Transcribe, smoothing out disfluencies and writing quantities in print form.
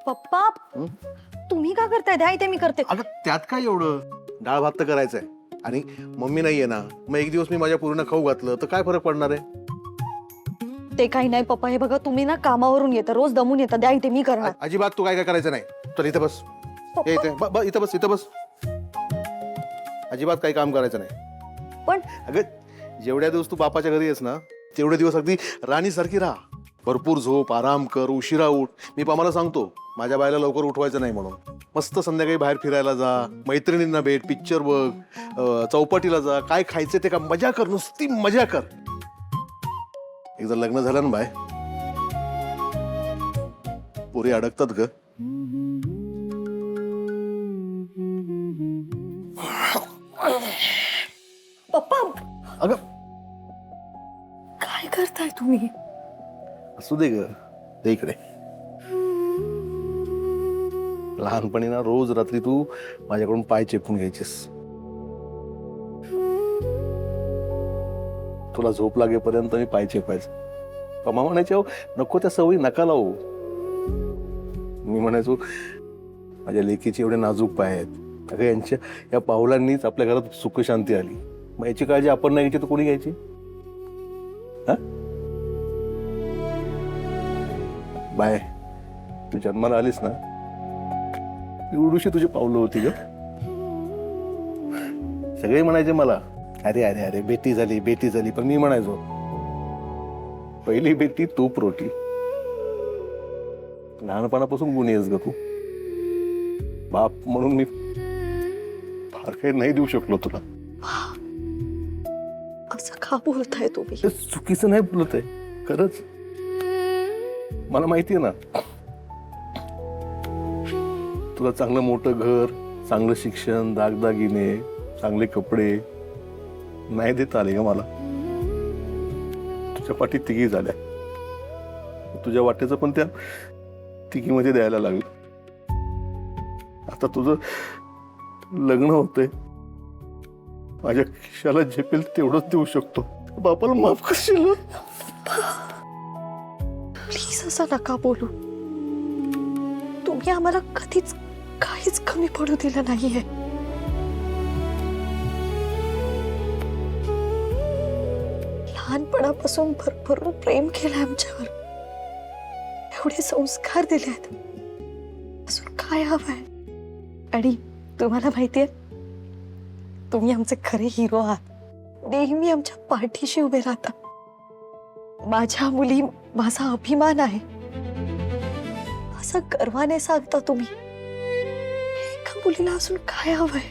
पप्पा तुम्ही का करताय? द्या इथे मी करते. अगं त्यात काय एवढं, डाळ भात तर करायचंय आणि मम्मी नाहीये ना, मग एक दिवस मी माझ्या पूर्ण खाऊ घातलं तर काय फरक पडणार आहे? ते काही नाही पप्पा, हे बघा तुम्ही ना कामावरून येता, रोज दमून येता. द्या इथे मी करणार. अजिबात तू काय काय करायचं नाही. तर इथं बस, हे इथे इथं बस, इथं बस. अजिबात काही काम करायचं नाही. पण अगं जेवढ्या दिवस तू बापाच्या घरी आहेस ना, तेवढे दिवस अगदी राणीसारखी राहा. भरपूर झोप, आराम कर, उशिरा उठ. मी पामाला सांगतो माझ्या बायला लवकर उठवायचं नाही म्हणून. मस्त संध्याकाळी बाहेर फिरायला जा, मैत्रिणींना भेट, पिक्चर बघ, चौपाटीला जा, काय खायचं ते का मजा कर, नुसती मजा कर. एकदा लग्न झालं ना बाय, पोरी अडकतात ग. पप्पा अगं काय करताय तुम्ही? असू दे ग, दे इकडे. लहानपणी ना रोज रात्री तू माझ्याकडून पाय चेपून घ्यायचीस. तुला झोप लागेपर्यंत मी पाय चेपायचं. पमा म्हणायचे अहो नको त्या सवयी नका लावू. मी म्हणायचो माझ्या लेकीचे एवढे नाजूक पाय आहेत, अगं यांच्या या पावलांनीच आपल्या घरात सुख शांती आली. मग याची काळजी आपण नाही घ्यायची तर कोणी घ्यायची? हा बाय, तू जन्माला आलीस ना, एवढीशी तुझी पावलं होती ग. सगळे म्हणायचे मला अरे अरे अरे बेटी झाली बेटी झाली, पण मी म्हणायचो पहिली बेटी तूप रोटी. लहानपणापासून गुणी आहेस ग तू. बाप म्हणून मी फार काही नाही देऊ शकलो तुला. असं का बोलताय तुम्ही? हे चुकीचं नाही बोलत आहे, खरंच. मला माहितीये ना तुला चांगलं मोठं घर, चांगलं शिक्षण, दागदागिने, चांगले कपडे नाही देता आले का मला. तुझ्या पाठी तिघी झाल्या, तुझ्या वाटेचं पण त्या तिघीमध्ये द्यायला लागलं. आता तुझं लग्न होतंय, माझ्या खिशाला झेपेल तेवढंच देऊ शकतो. बापाला माफ करशील? प्लीज असं नका बोलू. तुम्ही आम्हाला कधीच काहीच कमी पडू दिलं नाहीये. लहानपणापासून भरभरून प्रेम केलंय आमच्यावर, एवढे संस्कार दिलेत. अजून काय हवंय? आणि तुम्हाला माहितीये तुम्ही आमचे खरे हिरो आहात. नेहमी आमच्या पाठीशी उभे राहता. माझ्या मुली माझा अभिमान आहे असं गर्वाने सांगता तुम्ही. एका मुलीला अजून काय हवंय?